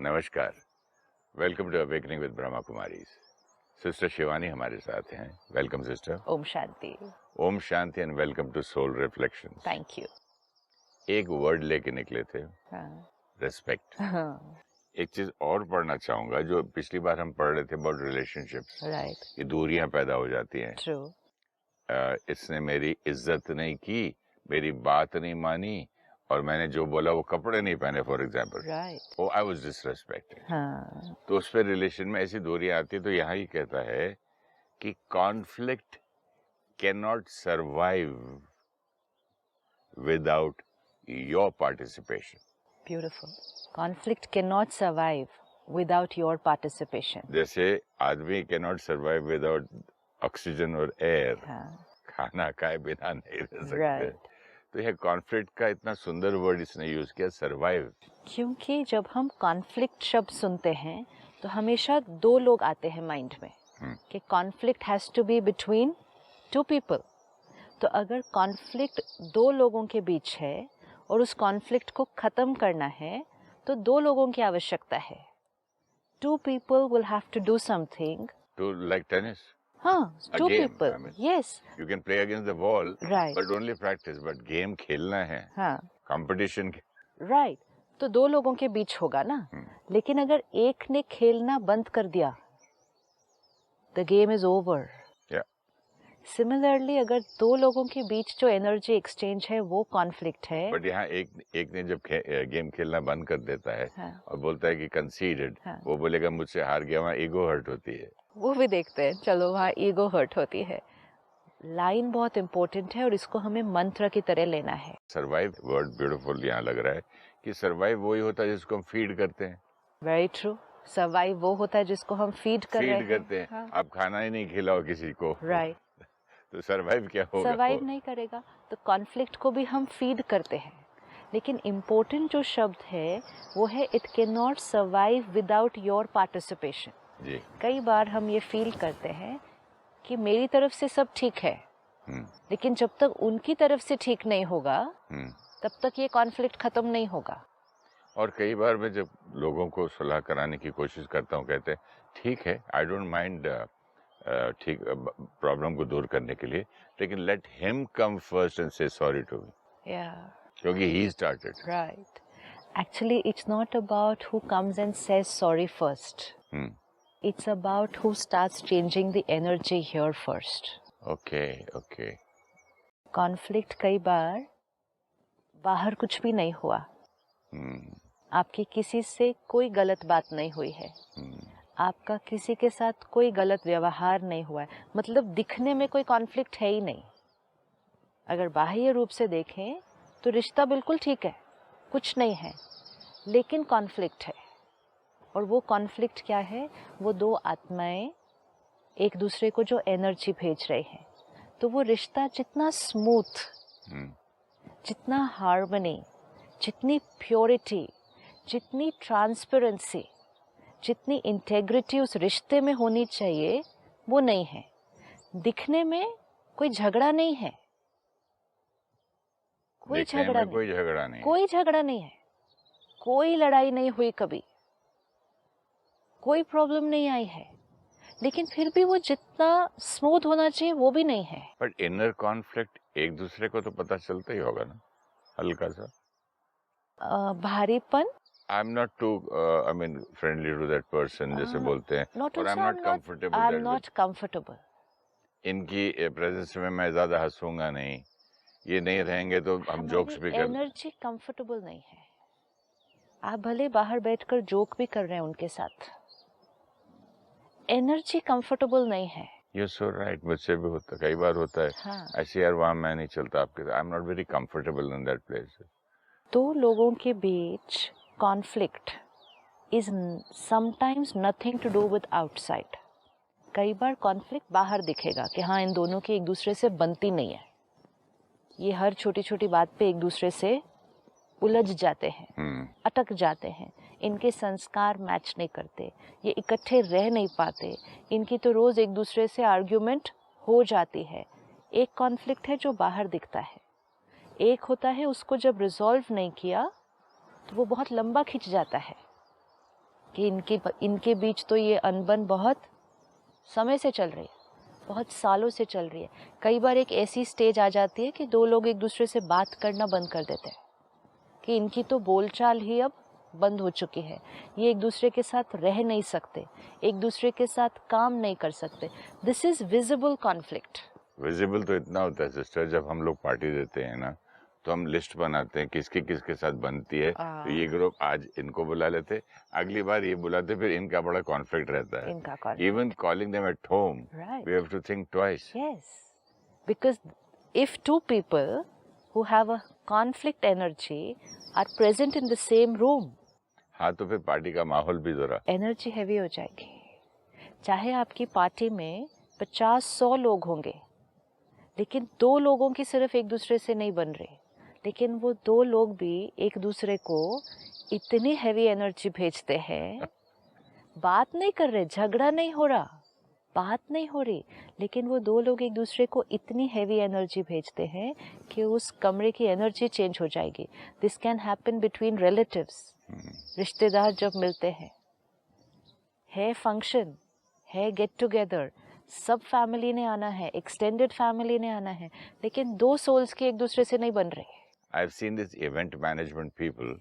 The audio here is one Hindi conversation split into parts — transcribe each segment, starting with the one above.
नमस्कार, welcome to awakening with Brahma Kumaris. Sister Shivani हमारे साथ हैं। Welcome sister. Om Shanti. Om Shanti and welcome to soul reflections. Thank you. एक वर्ड लेके निकले थे, रेस्पेक्ट। एक चीज और पढ़ना चाहूंगा जो पिछली बार हम पढ़ रहे थे अबाउट रिलेशनशिप्स। राइट। ये दूरियां पैदा हो जाती हैं। ट्रू। इसने मेरी इज्जत नहीं की, मेरी बात नहीं मानी, और मैंने जो बोला वो कपड़े नहीं पहने, for example. Right. Oh I was disrespected. हाँ। तो उस पर रिलेशन में ऐसी दूरियां आती है। तो यहाँ ही कहता है कि conflict can not survive without your participation. Beautiful. Conflict can not survive without your participation. जैसे आदमी can not survive without oxygen और एयर। हाँ। खाना खाए बिना नहीं रह सकते। राइट। तो यह कॉन्फ्लिक्ट का इतना सुंदर वर्ड इसने यूज किया, सर्वाइव। क्योंकि जब हम कॉन्फ्लिक्ट शब्द सुनते हैं तो हमेशा दो लोग आते हैं माइंड में कि conflict has to be between two people. तो अगर कॉन्फ्लिक्ट दो लोगों के बीच है और उस कॉन्फ्लिक्ट को खत्म करना है तो दो लोगों की आवश्यकता है। Two people will have to do something. Two like tennis. हाँ, two people. Yes. You can play against the wall, Right. but only practice. But game खेलना है। हाँ. Competition। Right. तो दो लोगों के बीच होगा ना। लेकिन अगर एक ने खेलना बंद कर दिया, the game is over. Yeah. Similarly, अगर दो लोगों के बीच जो एनर्जी एक्सचेंज है वो कॉन्फ्लिक्ट है। बट यहाँ एक ने जब गेम खेलना बंद कर देता है, हाँ. और बोलता है कि कंसीडेड, हाँ. वो बोलेगा मुझसे हार गया, वहाँ ईगो हर्ट होती है। वो भी देखते हैं, चलो वहाँ ईगो हर्ट होती है। लाइन बहुत इम्पोर्टेंट है और इसको हमें मंत्र की तरह लेना है। सर्वाइव वर्ड ब्यूटीफुल यहाँ लग रहा है कि सर्वाइव वही होता है जिसको हम फीड करते हैं। Very true. सर्वाइव वो होता है जिसको हम फीड करते हैं। हाँ. आप खाना ही नहीं खिलाओ किसी को, राइट। तो सर्वाइव क्या होगा? सर्वाइव नहीं करेगा। तो कॉन्फ्लिक्ट को भी हम फीड करते हैं। लेकिन इम्पोर्टेंट जो शब्द है वो है it can not survive without your participation. जी। कई बार हम ये फील करते हैं कि मेरी तरफ से सब ठीक है, लेकिन जब तक उनकी तरफ से ठीक नहीं होगा तब तक ये कॉन्फ्लिक्ट खत्म नहीं होगा। और कई बार मैं जब लोगों को सुलह कराने की कोशिश करता हूँ, कहते हैं ठीक है, आई डोंट माइंड, ठीक प्रॉब्लम को दूर करने के लिए, लेकिन let him come first and से सॉरी टू मी, क्योंकि he started. Right. Actually it's not about who comes and says sorry first, it's about who starts changing the energy here first. Okay. Conflict कई बार बाहर कुछ भी नहीं हुआ, आपकी किसी से कोई गलत बात नहीं हुई है, आपका किसी के साथ कोई गलत व्यवहार नहीं हुआ है, मतलब दिखने में कोई कॉन्फ्लिक्ट है ही नहीं। अगर बाह्य रूप से देखें तो रिश्ता बिल्कुल ठीक है, कुछ नहीं है, लेकिन कॉन्फ्लिक्ट है। और वो कॉन्फ्लिक्ट क्या है? वो दो आत्माएं एक दूसरे को जो एनर्जी भेज रहे हैं। तो वो रिश्ता जितना स्मूथ, जितना हार्मनी, जितनी प्योरिटी, जितनी ट्रांसपेरेंसी, जितनी इंटेग्रिटी उस रिश्ते में होनी चाहिए वो नहीं है। दिखने में कोई झगड़ा नहीं है, कोई झगड़ा नहीं है, कोई लड़ाई नहीं हुई कभी, कोई प्रॉब्लम नहीं आई है, लेकिन फिर भी वो जितना स्मूथ होना चाहिए वो भी नहीं है। बट इनर कॉन्फ्लिक्ट एक दूसरे को तो पता चलता ही होगा ना, हल्का सा भारीपन। I am not too I mean friendly to that person, जैसे बोलते हैं, और आई एम नॉट कंफर्टेबल इनकी प्रेजेंस में। मैं ज्यादा हंसूंगा नहीं, ये नहीं रहेंगे तो हम जोक्स भी कर। एनर्जी कंफर्टेबल नहीं है। आप भले बाहर बैठकर जोक भी कर रहे हैं उनके साथ, एनर्जी कंफर्टेबल नहीं है। You're so right, मुझसे भी होता, कई बार होता है। हाँ। ऐसे यार वहाँ मैं नहीं चलता आपके साथ, I am not very comfortable in that place. दो लोगों के बीच conflict is sometimes nothing to do with outside. कई बार कॉन्फ्लिक्ट बाहर दिखेगा कि हाँ इन दोनों की एक दूसरे से बनती नहीं है, ये हर छोटी छोटी बात पे एक दूसरे से उलझ जाते हैं, अटक जाते हैं, इनके संस्कार मैच नहीं करते, ये इकट्ठे रह नहीं पाते, इनकी तो रोज एक दूसरे से आर्ग्यूमेंट हो जाती है। एक कॉन्फ्लिक्ट है जो बाहर दिखता है, एक होता है उसको जब रिजॉल्व नहीं किया तो वो बहुत लंबा खिंच जाता है, कि इनके बीच तो ये अनबन बहुत समय से चल रही है, बहुत सालों से चल रही है। कई बार एक ऐसी स्टेज आ जाती है कि दो लोग एक दूसरे से बात करना बंद कर देते हैं, कि इनकी तो बोलचाल ही अब बंद हो चुकी है, ये एक दूसरे के साथ रह नहीं सकते, एक दूसरे के साथ काम नहीं कर सकते। This is visible conflict. Visible तो इतना होता है सिस्टर, जब हम लोग पार्टी देते हैं ना, तो हम लिस्ट बनाते हैं किसकी किसके साथ बनती है, तो ये ग्रुप आज इनको बुला लेते, अगली बार ये बुलाते, फिर इनका बड़ा कॉन्फ्लिक्ट रहता है। इनका conflict. Even calling them at home, Right. We have to think twice. Yes, because if two people who have a conflict energy are present in the same room, हाँ, तो फिर पार्टी का माहौल भी जरा एनर्जी हैवी हो जाएगी। चाहे आपकी पार्टी में 50-100 लोग होंगे, लेकिन दो लोगों की सिर्फ एक दूसरे से नहीं बन रही, लेकिन वो दो लोग भी एक दूसरे को इतनी हैवी एनर्जी भेजते हैं, बात नहीं कर रहे, झगड़ा नहीं हो रहा, बात नहीं हो रही, लेकिन वो दो लोग एक दूसरे को इतनी हैवी एनर्जी भेजते हैं कि उस कमरे की एनर्जी चेंज हो जाएगी। This can happen between relatives, रिश्तेदार जब मिलते हैं, है फंक्शन, है गेट टुगेदर, सब फैमिली ने आना है, एक्सटेंडेड फैमिली ने आना है, लेकिन दो सोल्स की एक दूसरे से नहीं बन रही। आई have seen this event management people,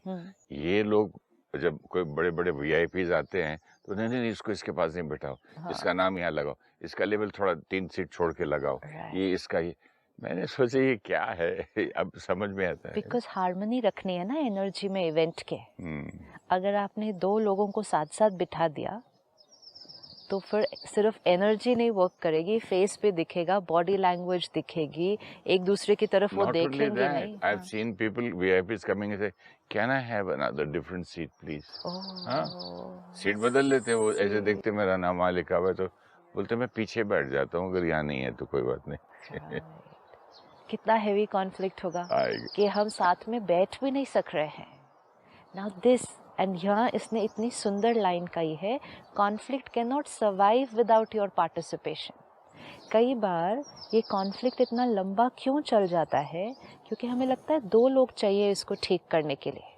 ये लोग जब कोई बड़े बड़े वीआईपीज आते हैं तो नहीं नहीं इसको इसके पास नहीं बिठाओ, इसका नाम यहाँ लगाओ, इसका लेवल थोड़ा 3 सीट छोड़ के लगाओ, ये इसका ये, मैंने सोचा ये क्या है, अब समझ में आता है। बिकॉज हार्मनी रखनी है ना एनर्जी में इवेंट के। अगर आपने दो लोगों को साथ साथ बिठा दिया तो फिर सिर्फ एनर्जी नहीं वर्क करेगी, फेस पे दिखेगा, बॉडी लैंग्वेज दिखेगी, एक दूसरे की तरफ वो देखेंगे नहीं। I have seen people VIPs coming and say can I have another different seat please. हाँ, सीट बदल लेते हैं, वो ऐसे देखते मेरा नाम वहाँ लिखा हुआ है तो बोलते मैं पीछे बैठ जाता हूँ, अगर यहाँ नहीं है तो कोई बात नहीं। कितना हैवी कॉन्फ्लिक्ट होगा कि हम साथ में बैठ भी नहीं सक रहे हैं। नाउ दिस एंड यहाँ इसने इतनी सुंदर लाइन कही है, conflict can not survive without your participation. कई बार ये कॉन्फ्लिक्ट इतना लंबा क्यों चल जाता है, क्योंकि हमें लगता है दो लोग चाहिए इसको ठीक करने के लिए।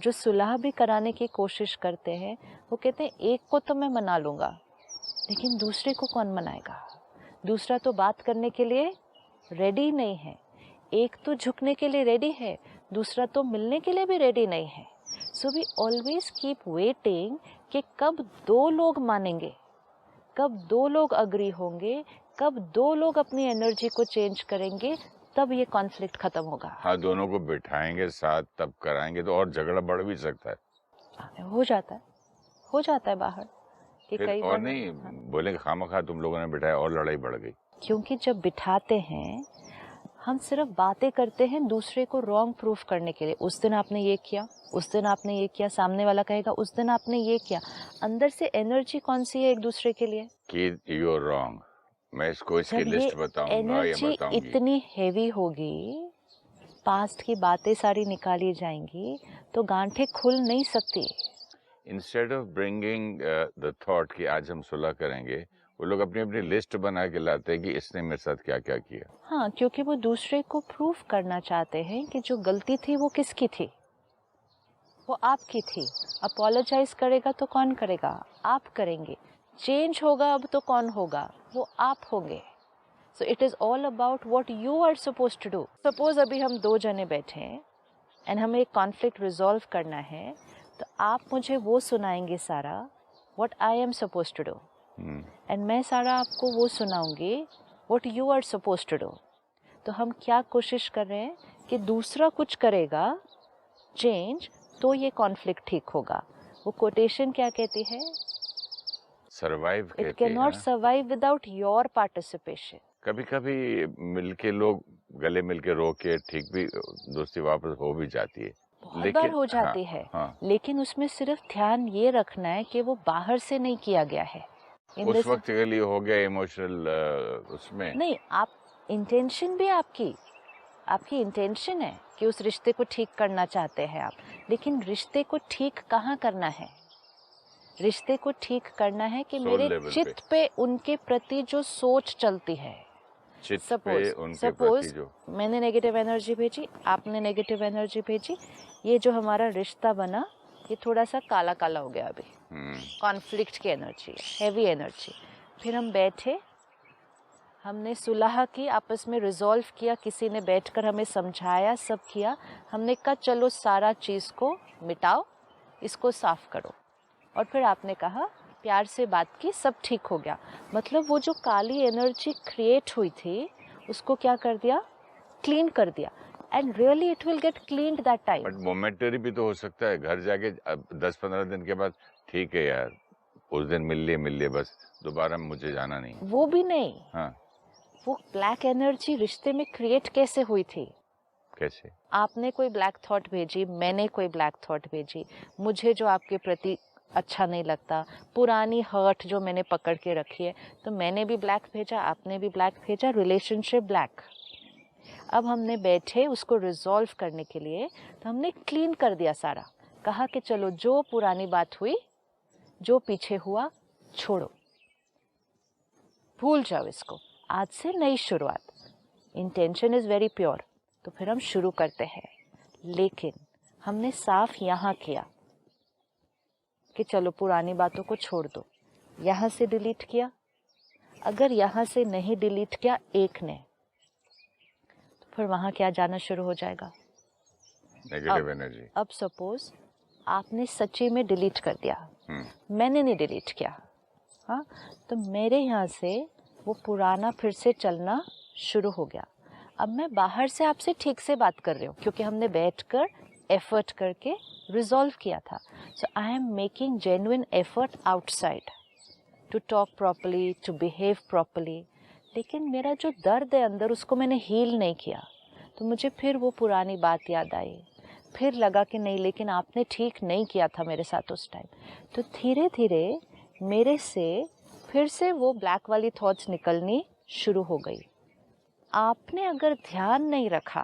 जो सुलह भी कराने की कोशिश करते हैं वो कहते हैं एक को तो मैं मना लूँगा, लेकिन दूसरे को कौन मनाएगा। दूसरा तो बात करने के लिए रेडी नहीं है, एक तो झुकने के लिए रेडी है, दूसरा तो मिलने के लिए भी रेडी नहीं है। So we always keep waiting कि कब दो लोग मानेंगे, कब दो लोग अग्री होंगे, कब दो लोग अपनी एनर्जी को चेंज करेंगे, तब ये कॉन्फ्लिक्ट खत्म होगा। हाँ, दोनों को बिठाएंगे साथ तब कराएंगे तो और झगड़ा बढ़ भी सकता है। हो जाता है बाहर कि कई और नहीं बोलेंगे खामखा तुम लोगों ने बिठाया और लड़ाई बढ़ गई। क्योंकि जब बिठाते हैं हम सिर्फ बातें करते हैं दूसरे को रॉन्ग प्रूफ करने के लिए। उस दिन आपने ये किया, उस दिन आपने ये किया, सामने वाला कहेगा उस दिन आपने ये किया। अंदर से एनर्जी कौन सी है एक दूसरे के लिए कि यू आर रॉन्ग, मैं इसको इसकी लिस्ट बताऊंगा या बताऊंगी। एनर्जी इतनी हेवी होगी, पास्ट की बातें सारी निकाली जाएंगी तो गांठें खुल नहीं सकती। Instead of bringing the thought कि आज हम सुलह करेंगे, वो लोग अपनी अपनी लिस्ट बना के लाते हैं कि इसने मेरे साथ क्या क्या किया। हाँ, क्योंकि वो दूसरे को प्रूफ करना चाहते हैं कि जो गलती थी वो किसकी थी, वो आपकी थी। अपोलोजाइज करेगा तो कौन करेगा, आप करेंगे। चेंज होगा अब तो कौन होगा, वो आप होंगे। So it is all about what you are suppose to do. Suppose अभी हम दो जने बैठे हैं एंड हमें एक कॉन्फ्लिक्ट रिजॉल्व करना है, तो आप मुझे वो सुनाएंगे सारा what I am suppose to do, and मैं सारा आपको वो सुनाऊंगी what you are suppose to do. तो हम क्या कोशिश कर रहे हैं कि दूसरा कुछ करेगा चेंज तो ये कॉन्फ्लिक्ट ठीक होगा। वो कोटेशन क्या कहती है, सर्वाइव कहती है। It can not survive without your participation. कभी कभी मिलके लोग गले मिलके रो के ठीक भी दोस्ती वापस हो भी जाती है, बहुत बार हो जाती है। लेकिन उसमें सिर्फ ध्यान ये रखना है कि वो बाहर से नहीं किया गया है, उस वक्त के लिए हो गया इमोशनल, उसमें नहीं। आप इंटेंशन भी आपकी इंटेंशन है कि उस रिश्ते को ठीक करना चाहते हैं आप, लेकिन रिश्ते को ठीक कहाँ करना है। रिश्ते को ठीक करना है कि मेरे चित्त पे उनके प्रति जो सोच चलती है, सपोज मैंने नेगेटिव एनर्जी भेजी, आपने नेगेटिव एनर्जी भेजी, ये जो हमारा रिश्ता बना ये थोड़ा सा काला काला हो गया अभी, कॉन्फ्लिक्ट की एनर्जी, हैवी एनर्जी। फिर हम बैठे, हमने सुलह की, आपस में रिजॉल्व किया, किसी ने बैठकर हमें समझाया, सब किया। हमने कहा चलो सारा चीज़ को मिटाओ, इसको साफ करो। और फिर आपने कहा, प्यार से बात की, सब ठीक हो गया। मतलब वो जो काली एनर्जी क्रिएट हुई थी उसको क्या कर दिया, क्लीन कर दिया। And really it will get cleaned that time. But momentary भी तो हो सकता है, घर जाके 10-15 दिन के बाद ठीक है यार, उस दिन मिल लिए बस, दोबारा मुझे जाना नहीं। वो भी नहीं। हाँ, वो ब्लैक एनर्जी रिश्ते में क्रिएट कैसे हुई थी? कैसे? आपने कोई ब्लैक थॉट भेजी, मैंने कोई ब्लैक थॉट भेजी, मुझे जो आपके प्रति अच्छा नहीं लगता, पुरानी हर्ट जो मैंने पकड़ के रखी है, तो मैंने भी ब्लैक भेजा, आपने भी ब्लैक भेजा, रिलेशनशिप ब्लैक। अब हमने बैठे उसको रिजॉल्व करने के लिए, तो हमने क्लीन कर दिया सारा। कहा कि चलो जो पुरानी बात हुई, जो पीछे हुआ, छोड़ो, भूल जाओ इसको, आज से नई शुरुआत। Intention is very pure. तो फिर हम शुरू करते हैं, लेकिन हमने साफ यहाँ किया कि चलो पुरानी बातों को छोड़ दो, यहाँ से डिलीट किया। अगर यहाँ से नहीं डिलीट किया एक ने, तो फिर वहाँ क्या जाना शुरू हो जाएगा, नेगेटिव एनर्जी। अब सपोज आपने सच्ची में डिलीट कर दिया, मैंने नहीं डिलीट किया, हाँ, तो मेरे यहाँ से वो पुराना फिर से चलना शुरू हो गया। अब मैं बाहर से आपसे ठीक से बात कर रही हूँ क्योंकि हमने बैठकर एफर्ट करके रिजॉल्व किया था। So I am making genuine effort outside to talk properly, to behave properly, लेकिन मेरा जो दर्द है अंदर उसको मैंने हील नहीं किया। तो मुझे फिर वो पुरानी बात याद आई, फिर लगा कि नहीं, लेकिन आपने ठीक नहीं किया था मेरे साथ उस टाइम। तो धीरे धीरे मेरे से फिर से वो ब्लैक वाली थॉट्स निकलनी शुरू हो गई। आपने अगर ध्यान नहीं रखा,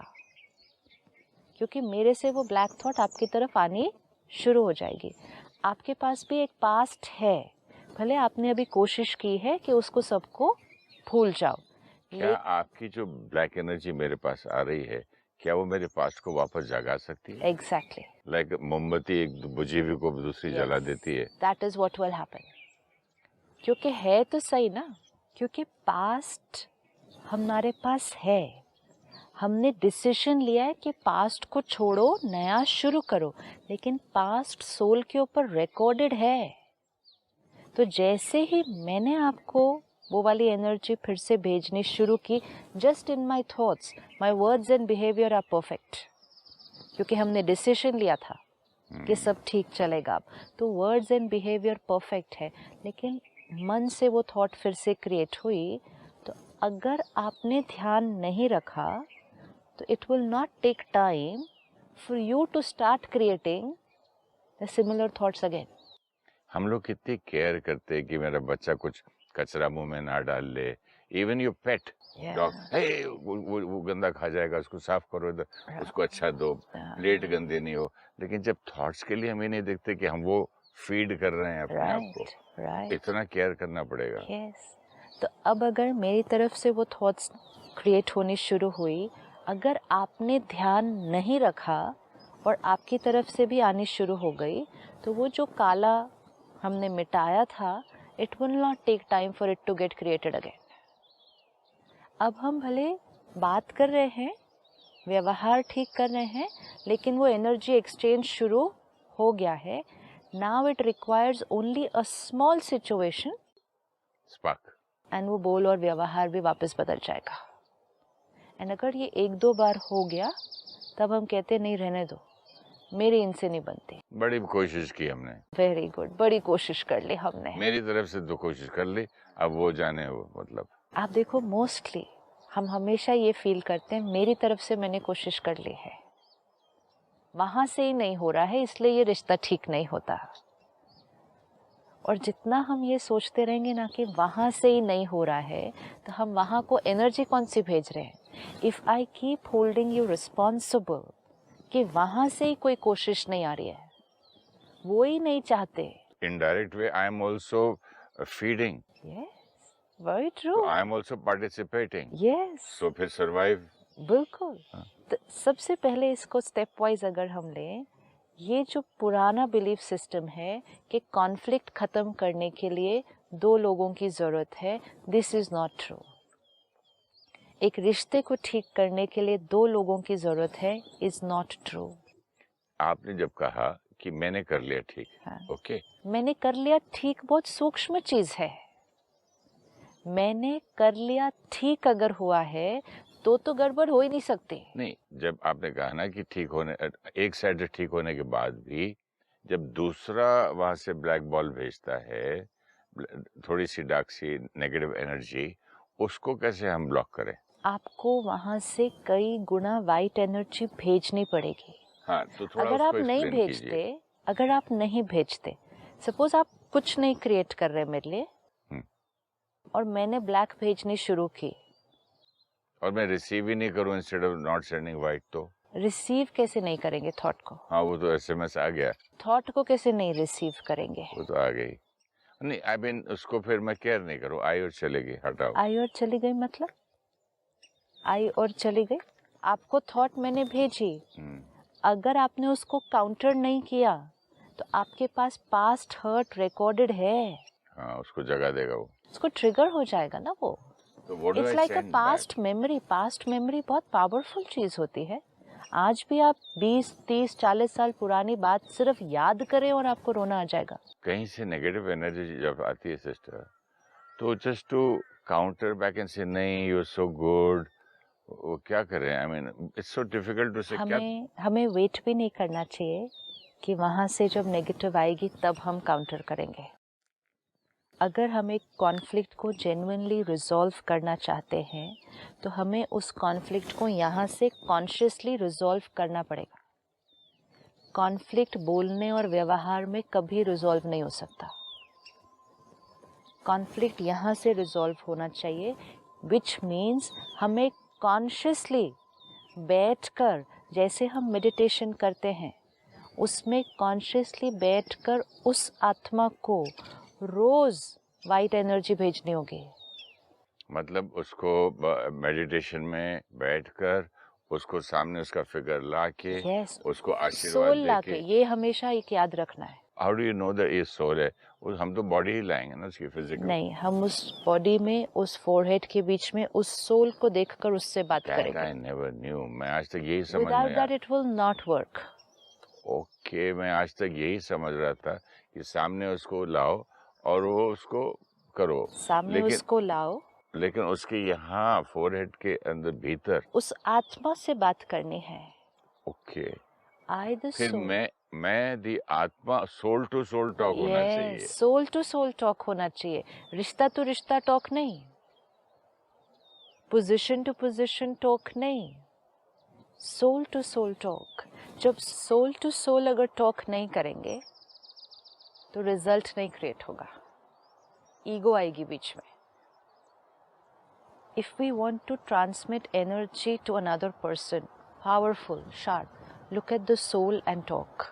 क्योंकि मेरे से वो ब्लैक थॉट आपकी तरफ आनी शुरू हो जाएगी। आपके पास भी एक पास्ट है, भले आपने अभी कोशिश की है कि उसको सबको भूल जाओ। क्या आपकी जो ब्लैक एनर्जी मेरे पास आ रही है, क्या वो मेरे पास्ट को वापस जगा सकती है? एग्जैक्टली। लाइक मोमबत्ती एक बुझी हुई को दूसरी जला देती है। That is what will happen. क्योंकि है तो सही ना, क्योंकि पास्ट हमारे पास है, हमने डिसीजन लिया है कि पास्ट को छोड़ो, नया शुरू करो, लेकिन पास्ट सोल के ऊपर रिकॉर्डेड है। तो जैसे ही मैंने आपको वो वाली एनर्जी फिर से भेजनी शुरू की, just in my thoughts my words and behaviour are perfect, क्योंकि हमने डिसीजन लिया था कि सब ठीक चलेगा अब। तो वर्ड्स एंड बिहेवियर परफेक्ट है, लेकिन मन से वो थॉट फिर से क्रिएट हुई। तो अगर आपने ध्यान नहीं रखा तो it will not take time for you to start creating the similar thoughts again. हम लोग कितनी केयर करते हैं कि मेरा बच्चा कुछ कचरा मुंह में ना डाल ले। इवन योर पेट डॉग, वो गंदा खा जाएगा, उसको साफ करो, इधर उसको अच्छा दो, प्लेट गंदी नहीं हो। लेकिन जब थॉट्स के लिए हम ही नहीं देखते कि हम वो फीड कर रहे हैं अपने आप को, इतना केयर करना पड़ेगा। तो अब अगर मेरी तरफ से वो थॉट्स क्रिएट होनी शुरू हुई, अगर आपने ध्यान नहीं रखा और आपकी तरफ से भी आनी शुरू हो गई, तो वो जो काला हमने मिटाया था, it will not take time for it to get created again. अब हम भले बात कर रहे हैं, व्यवहार ठीक कर रहे हैं, लेकिन वो एनर्जी एक्सचेंज शुरू हो गया है। Now it requires only a small situation, spark, and वो बोल और व्यवहार भी वापस बदल जाएगा। एंड अगर ये 1-2 बार हो गया, तब हम कहते नहीं, रहने दो, मेरी इनसे नहीं बनती। बड़ी कोशिश की हमने। वेरी गुड, बड़ी कोशिश कर ली हमने। मेरी तरफ से 2 कोशिश कर ली, अब वो जाने वो मतलब। आप देखो, मोस्टली हम हमेशा ये फील करते हैं, मेरी तरफ से मैंने कोशिश कर ली है, वहां से ही नहीं हो रहा है, इसलिए ये रिश्ता ठीक नहीं होता। और जितना हम ये सोचते रहेंगे ना कि वहां से ही नहीं हो रहा है, तो हम वहां को एनर्जी कौन सी भेज रहे हैं? If I keep holding you responsible कि वहां से ही कोई कोशिश नहीं आ रही है, वो ही नहीं चाहते। Indirect way I am also feeding. Yes, very true. I am also participating. Yes, so फिर सर्वाइव। बिल्कुल। तो सबसे पहले इसको स्टेप वाइज अगर हम लें, ये जो पुराना बिलीफ सिस्टम है कि कॉन्फ्लिक्ट खत्म करने के लिए दो लोगों की जरूरत है, दिस इज नॉट ट्रू। एक रिश्ते को ठीक करने के लिए दो लोगों की जरूरत है, इज नॉट ट्रू। आपने जब कहा कि मैंने कर लिया ठीक, हाँ। ओके, मैंने कर लिया ठीक बहुत सूक्ष्म चीज है। मैंने कर लिया ठीक अगर हुआ है तो गड़बड़ हो ही नहीं सकती। नहीं, जब आपने कहा ना कि ठीक होने, एक साइड से ठीक होने के बाद भी जब दूसरा वहां से ब्लैक बॉल भेजता है, थोड़ी सी डार्क सी नेगेटिव एनर्जी, उसको कैसे हम ब्लॉक करें? आपको वहां से कई गुना वाइट एनर्जी भेजनी पड़ेगी। हाँ, तो थोड़ा अगर आप उसको नहीं एक्सप्लेन कीजिए। भेजते, अगर आप नहीं भेजते, सपोज आप कुछ नहीं क्रिएट कर रहे मेरे लिए और मैंने ब्लैक भेजनी शुरू की और मैं रिसीव ही नहीं करूं instead of not sending white, तो रिसीव कैसे नहीं करेंगे थॉट को? हाँ, वो तो एसएमएस आ गया, थॉट को कैसे नहीं रिसीव करेंगे? वो तो आ गई। नहीं, आई मीन उसको फिर मैं केयर नहीं करूं, आई और चलेगी, हटाओ। आई और चली गई मतलब? आई और चली गई, आपको थॉट मैंने भेजी, अगर आपने उसको काउंटर नहीं किया तो आपके पास पास्ट हर्ट रिकॉर्डेड है। हाँ, उसको जगा देगा वो, उसको ट्रिगर हो जाएगा ना वो। तो what do it's I like a send past memory. Past memory बहुत पावरफुल चीज होती है। आज भी आप 20, 30, 40 साल पुरानी बात सिर्फ याद करें और आपको रोना आ जाएगा। कहीं से नेगेटिव एनर्जी जब आती है सिस्टर, तो just to counter back and से नहीं यू आर सो गुड, वो क्या करें? I mean it's so difficult to say. क्या हमें वेट भी नहीं करना चाहिए कि वहां से जब नेगेटिव आएगी तब हम काउंटर करेंगे। अगर हम एक कॉन्फ्लिक्ट को जेन्युइनली रिजॉल्व करना चाहते हैं तो हमें उस कॉन्फ्लिक्ट को यहाँ से कॉन्शियसली रिजॉल्व करना पड़ेगा। कॉन्फ्लिक्ट बोलने और व्यवहार में कभी रिजॉल्व नहीं हो सकता। कॉन्फ्लिक्ट यहाँ से रिजॉल्व होना चाहिए, विच मीन्स हमें कॉन्शियसली बैठकर, जैसे हम मेडिटेशन करते हैं उसमें कॉन्शियसली बैठकर उस आत्मा को रोज वाइट एनर्जी भेजनी होगी। मतलब उसको मेडिटेशन में बैठकर उसको सामने उसका फिगर ला के, yes, उसको आशीर्वाद सोल दे ला के। के, ये हमेशा एक याद रखना है। How do you know that ये सोल है? हम तो बॉडी ही लाएंगे ना उसकी, फिजिकल नहीं, हम उस बॉडी में, उस फोरहेड के बीच में उस सोल को देखकर उससे बात करेंगे। आई नेवर न्यू, मैं आज तक यही समझ विदाउट में that it will not work. Okay, मैं आज तक यही समझ रहा था कि सामने उसको लाओ और वो उसको करो, सामने उसको लाओ, लेकिन उसके यहाँ फोरहेड के अंदर भीतर उस आत्मा से बात करनी है। ओके, आई द फिर सोल, मैं दी आत्मा, सोल टू सोल टॉक होना चाहिए। सोल टू सोल टॉक होना चाहिए, रिश्ता टू रिश्ता टॉक नहीं, पोजीशन टू पोजीशन टॉक नहीं, सोल टू सोल टॉक। जब सोल टू सोल अगर टॉक नहीं करेंगे तो रिजल्ट नहीं क्रिएट होगा, ईगो आएगी बीच में। If we want to transmit energy to another person, powerful, sharp, look at the soul and talk.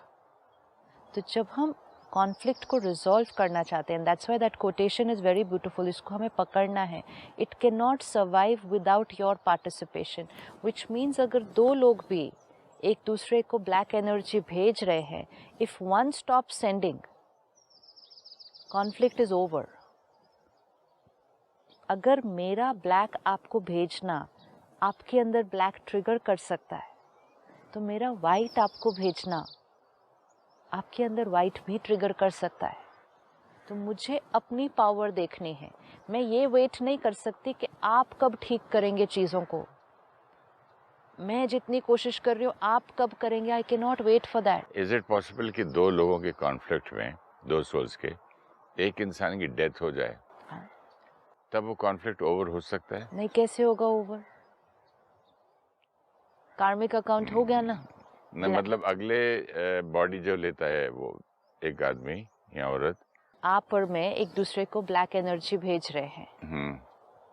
तो जब हम कॉन्फ्लिक्ट को रिजॉल्व करना चाहते हैं, that's why that quotation is very beautiful, इसको हमें पकड़ना है। It can not survive without your participation, which means अगर दो लोग भी एक दूसरे को ब्लैक एनर्जी भेज रहे हैं, if one stop sending, conflict is over. अगर मेरा ब्लैक आपको भेजना आपके अंदर ब्लैक ट्रिगर कर सकता है, तो मेरा वाइट आपको भेजना आपके अंदर वाइट भी ट्रिगर कर सकता है। तो मुझे अपनी पावर देखनी है। मैं ये वेट नहीं कर सकती कि आप कब ठीक करेंगे चीज़ों को। मैं जितनी कोशिश कर रही हूँ आप कब करेंगे, I can not wait for that. Is it possible कि दो लोगों के कॉन्फ्लिक्ट में, दो सोल्स के, एक इंसान की डेथ हो जाए? हाँ। तब वो कॉन्फ्लिक्ट ओवर हो सकता है? नहीं, कैसे होगा ओवर? कार्मिक अकाउंट हो गया ना। न, मतलब अगले बॉडी जो लेता है वो एक आदमी या औरत, आप और मैं एक दूसरे को ब्लैक एनर्जी भेज रहे हैं,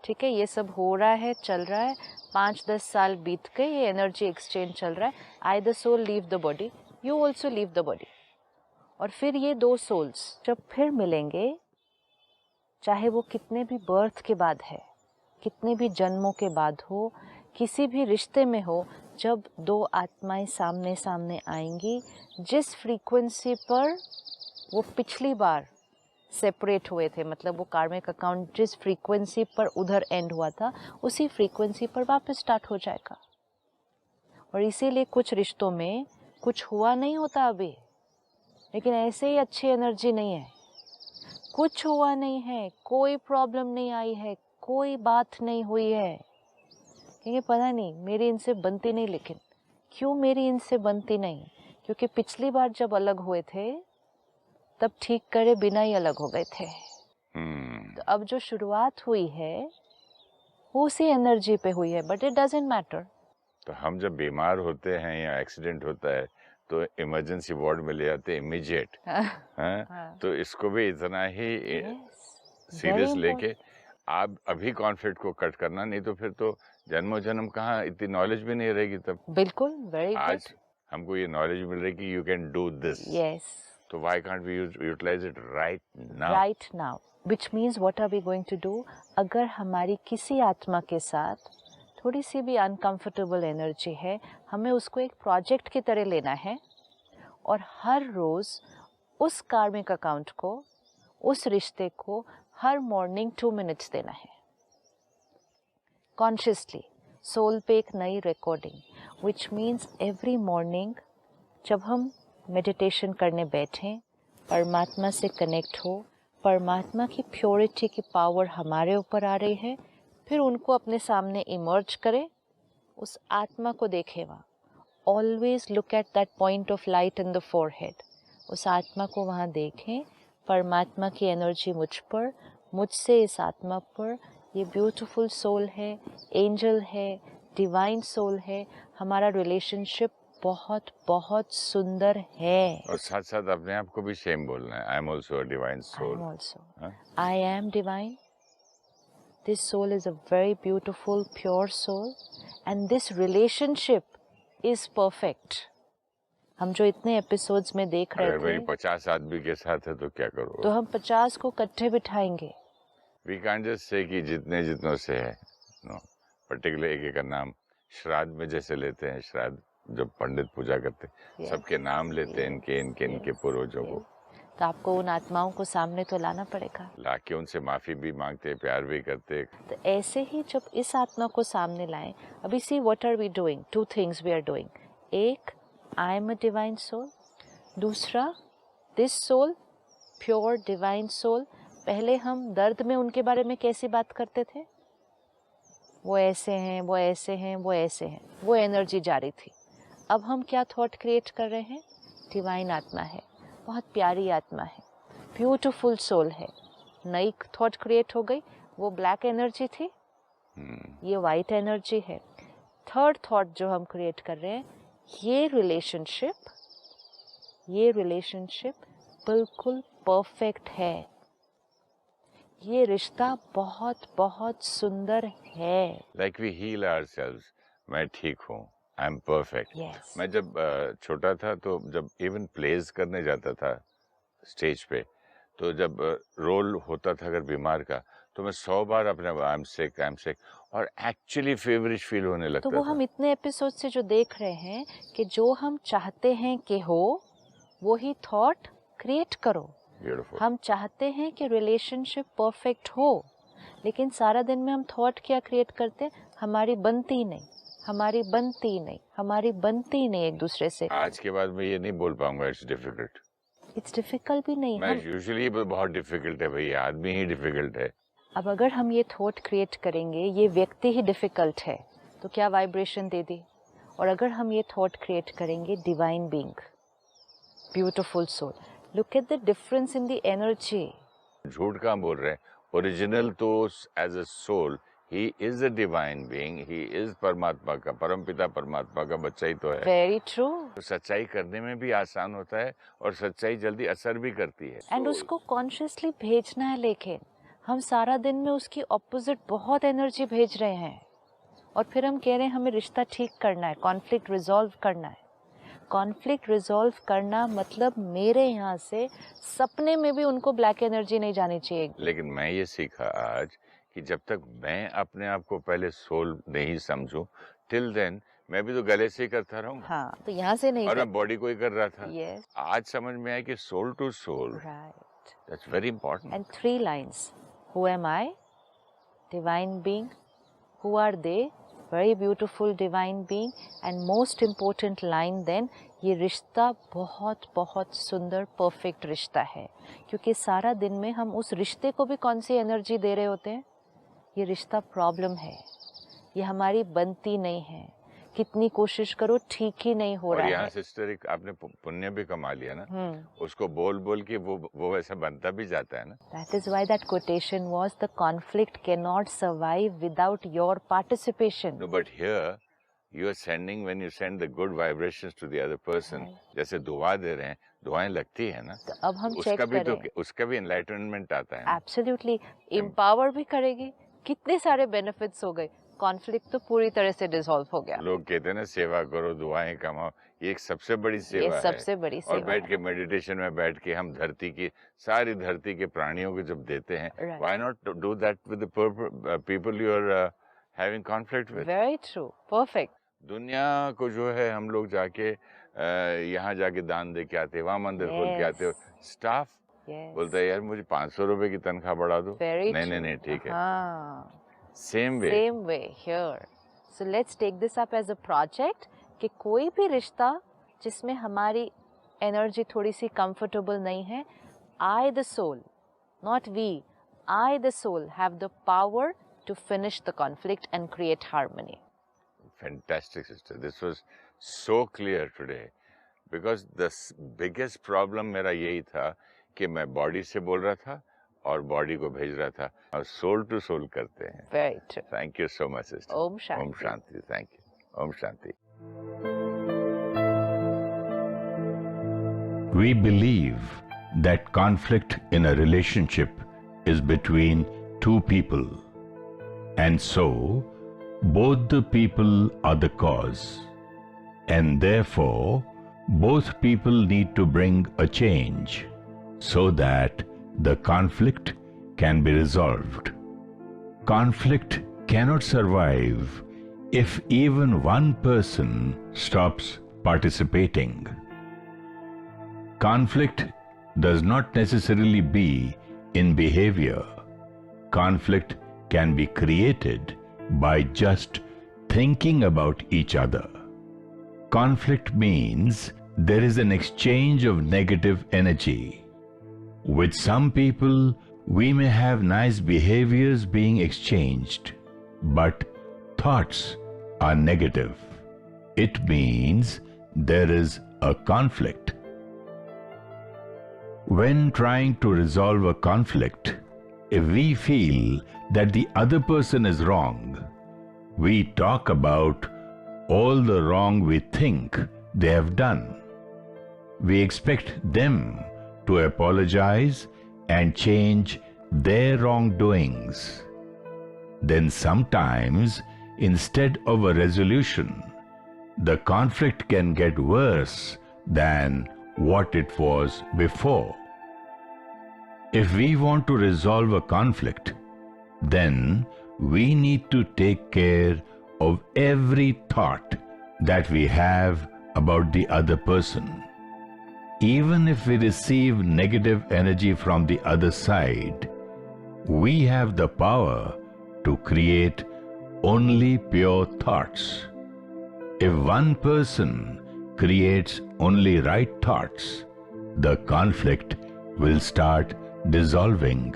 ठीक है, ये सब हो रहा है, चल रहा है, 5-10 साल बीत गए, ये एनर्जी एक्सचेंज चल रहा है। I the soul leave the body, you also leave the body, और फिर ये दो सोल्स जब फिर मिलेंगे, चाहे वो कितने भी बर्थ के बाद है, कितने भी जन्मों के बाद हो, किसी भी रिश्ते में हो, जब दो आत्माएं सामने सामने आएंगी, जिस फ्रीक्वेंसी पर वो पिछली बार सेपरेट हुए थे, मतलब वो कार्मिक अकाउंट जिस फ्रीक्वेंसी पर उधर एंड हुआ था, उसी फ्रीक्वेंसी पर वापस स्टार्ट हो जाएगा। और इसीलिए कुछ रिश्तों में कुछ हुआ नहीं होता अभी, लेकिन ऐसे ही अच्छी एनर्जी नहीं है, कुछ हुआ नहीं है, कोई प्रॉब्लम नहीं आई है, कोई बात नहीं हुई है, क्योंकि पता नहीं मेरी इनसे बनती नहीं। लेकिन क्यों मेरी इनसे बनती नहीं? क्योंकि पिछली बार जब अलग हुए थे तब ठीक करे बिना ही अलग हो गए थे। तो अब जो शुरुआत हुई है वो उसी एनर्जी पे हुई है, बट इट डजंट मैटर। तो हम जब बीमार होते हैं या एक्सीडेंट होता है तो इमरजेंसी वार्ड में ले जाते हैं इमीडिएट, हैं? तो इसको भी इतना ही सीरियस लेके आप अभी कॉन्फ्लिक्ट को कट करना, नहीं तो फिर तो जन्मों जन्म कहाँ, इतनी नॉलेज भी नहीं रहेगी तब। बिल्कुल, वेरी आज गुड। हमको ये नॉलेज मिल रही कि you can do this, yes, तो why can't we utilise it right now? Right now, which means what are we going to do? अगर हमारी किसी आत्मा के साथ थोड़ी सी भी अनकंफर्टेबल एनर्जी है, हमें उसको एक प्रोजेक्ट की तरह लेना है और हर रोज उस कार्मिक अकाउंट को, उस रिश्ते को हर मॉर्निंग 2 मिनट्स देना है कॉन्शियसली, सोल पे एक नई recording, which means every morning जब हम मेडिटेशन करने बैठें, परमात्मा से कनेक्ट हो, परमात्मा की प्योरिटी की पावर हमारे ऊपर आ रही है, फिर उनको अपने सामने इमर्ज करें, उस आत्मा को देखें। वहाँ always look at that point of light in the forehead, उस आत्मा को वहाँ देखें, परमात्मा की एनर्जी मुझ पर, मुझसे इस आत्मा पर, ये ब्यूटीफुल सोल है, एंजल है, डिवाइन सोल है, हमारा रिलेशनशिप बहुत बहुत सुंदर है। और साथ साथ अपने आप को भी सेम बोलना है, I am also a divine soul, I am divine, this soul is a very beautiful pure soul and this relationship is perfect. हम जो इतने एपिसोड्स में देख रहे अगर मेरी थे, 50 आदमी के साथ है तो क्या करो? तो हम 50 को इकट्ठे बिठाएंगे। वी कांट जस्ट से कि जितने जितनों से है, नो, पर्टिकुलर एक एक का नाम श्राद्ध में जैसे लेते हैं, श्राद्ध जब पंडित पूजा करते Yes, सबके नाम लेते हैं, इनके इनके इनके पूर्वजों को, तो आपको उन आत्माओं को सामने तो लाना पड़ेगा, लाके उनसे माफी भी मांगते, प्यार भी करते। तो ऐसे ही जब इस आत्मा को सामने लाएं, अभी see what are we doing, 2 things we are doing. एक, I am a divine soul, दूसरा this soul, pure divine soul. पहले हम दर्द में उनके बारे में कैसी बात करते थे, वो ऐसे हैं, वो ऐसे हैं, वो ऐसे हैं, वो एनर्जी जारी थी। अब हम क्या थॉट क्रिएट कर रहे हैं? डिवाइन आत्मा है, बहुत प्यारी आत्मा है, ब्यूटीफुल सोल है, नई थॉट क्रिएट हो गई, वो ब्लैक एनर्जी थी, ये वाइट एनर्जी है। थर्ड थॉट जो हम क्रिएट कर रहे हैं, ये रिलेशनशिप बिल्कुल परफेक्ट है, ये रिश्ता बहुत बहुत सुंदर है। लाइक वी हील आवरसेल्व्स, मैं ठीक हूँ, आई एम परफेक्ट। Yes. मैं जब छोटा था तो जब इवन प्लेज करने जाता था स्टेज पे, तो जब रोल होता था अगर बीमार का, तो मैं 100 बार अपने आई एम सिक और एक्चुअली फेवरिश फील होने लगता तो था। वो हम इतने एपिसोड से जो देख रहे हैं कि जो हम चाहते हैं कि हो वो ही थॉट क्रिएट करो। Beautiful. हम चाहते हैं कि रिलेशनशिप परफेक्ट हो, लेकिन सारा दिन में हम थॉट क्या क्रिएट करते हैं? हमारी बनती नहीं, हमारी बनती नहीं, हमारी बनती नहीं एक दूसरे से। आज के बाद मैं ये नहीं बोल पाऊंगा इट्स डिफिकल्ट। इट्स डिफिकल्ट भी नहीं, मैं यूजुअली बहुत डिफिकल्ट है भैया, आदमी ही डिफिकल्ट है। अब अगर हम ये थॉट क्रिएट करेंगे ये व्यक्ति ही डिफिकल्ट है, तो क्या वाइब्रेशन दे दी? और अगर हम ये थॉट क्रिएट करेंगे divine being, beautiful soul, look at the difference in the energy. झूठ कहाँ बोल रहे हैं? ओरिजिनल तो as a soul he is a divine being, he is परमात्मा का, परमपिता परमात्मा का बच्चा ही तो है। Very true. तो सच्चाई करने में भी आसान होता है और सच्चाई जल्दी असर भी करती है। एंड उसको कॉन्शियसली भेजना है, लेकिन हम सारा दिन में उसकी ऑपोजिट बहुत एनर्जी भेज रहे हैं और फिर हम कह रहे हैं हमें रिश्ता ठीक करना है, कॉन्फ्लिक्ट रिजॉल्व करना है। कॉन्फ्लिक्ट रिजॉल्व करना मतलब मेरे यहाँ से सपने में भी उनको ब्लैक एनर्जी नहीं जानी चाहिए। लेकिन मैं ये सीखा आज कि जब तक मैं अपने आप को पहले सोल नहीं समझूं, टिल देन मैं भी तो गले से ही करता रहूंगा हाँ, तो यहाँ से नहीं और कर... मैं बॉडी को ही कर रहा था। Yes, आज समझ में आया कि soul to soul, right. That's very important. And 3 lines. Who am I? Divine being. Who are they? Very beautiful divine being. And most important line then, ये रिश्ता बहुत बहुत सुंदर परफेक्ट रिश्ता है, क्योंकि सारा दिन में हम उस रिश्ते को भी कौन सी एनर्जी दे रहे होते हैं? ये रिश्ता प्रॉब्लम है, ये हमारी बनती नहीं है, कितनी कोशिश करो ठीक ही नहीं हो रहा है। और यहाँ सिस्टर एक आपने पुण्य भी कमा लिया ना, उसको बोल बोल के वो वैसा बनता भी जाता है ना। That is why that quotation was, the conflict cannot survive without your participation. No, but here you are sending, when you send the good vibrations to the other person, जैसे दुआ दे रहे हैं, दुआएं लगती है ना, तो अब हम चेक करें, उसका भी एनलाइटनमेंट आता है। एब्सोल्युटली, एम्पावर भी करेगी, कितने सारे बेनिफिट्स हो गए, कॉन्फ्लिक्ट तो पूरी तरह से डिसॉल्व हो गया। लोग कहते हैं ना सेवा करो दुआएं कमाओ, ये एक सबसे बड़ी सेवा है। ये सबसे बड़ी सेवा और बैठ के मेडिटेशन में बैठ के हम धरती की सारी धरती के प्राणियों को जब देते हैं, why not do that with the people you are having conflict with. Very true, perfect. दुनिया को जो है हम लोग जाके यहाँ जाके दान दे के आते, वहाँ मंदिर खोल के आते हो, स्टाफ बोलता है यार मुझे 500 रुपए की तनख्वाह बढ़ा दो। नहीं ठीक है। Same way here. So let's take this up as a project कि कोई भी रिश्ता जिसमें हमारी एनर्जी थोड़ी सी कंफर्टेबल नहीं है, I the soul, not we, I the soul have the power to finish the conflict and create harmony. Fantastic, sister. This was so clear today, because the biggest problem मेरा यही था कि मैं बॉडी से बोल रहा था और बॉडी को भेज रहा था, और सोल टू सोल करते हैं। Very true. Thank you so much, sister. Om Shanti. Om Shanti. Thank you. Om Shanti. We believe that conflict in a relationship is between two people, and so both the people are the cause, and therefore both people need to bring a change so that the conflict can be resolved. Conflict cannot survive if even one person stops participating. Conflict does not necessarily be in behavior. Conflict can be created by just thinking about each other. Conflict means there is an exchange of negative energy. With some people, we may have nice behaviors being exchanged, but thoughts are negative. It means there is a conflict. When trying to resolve a conflict, if we feel that the other person is wrong, we talk about all the wrong we think they have done. We expect them to apologize and change their wrongdoings. Then sometimes, instead of a resolution, the conflict can get worse than what it was before. If we want to resolve a conflict, then we need to take care of every thought that we have about the other person. Even if we receive negative energy from the other side, we have the power to create only pure thoughts. If one person creates only right thoughts, the conflict will start dissolving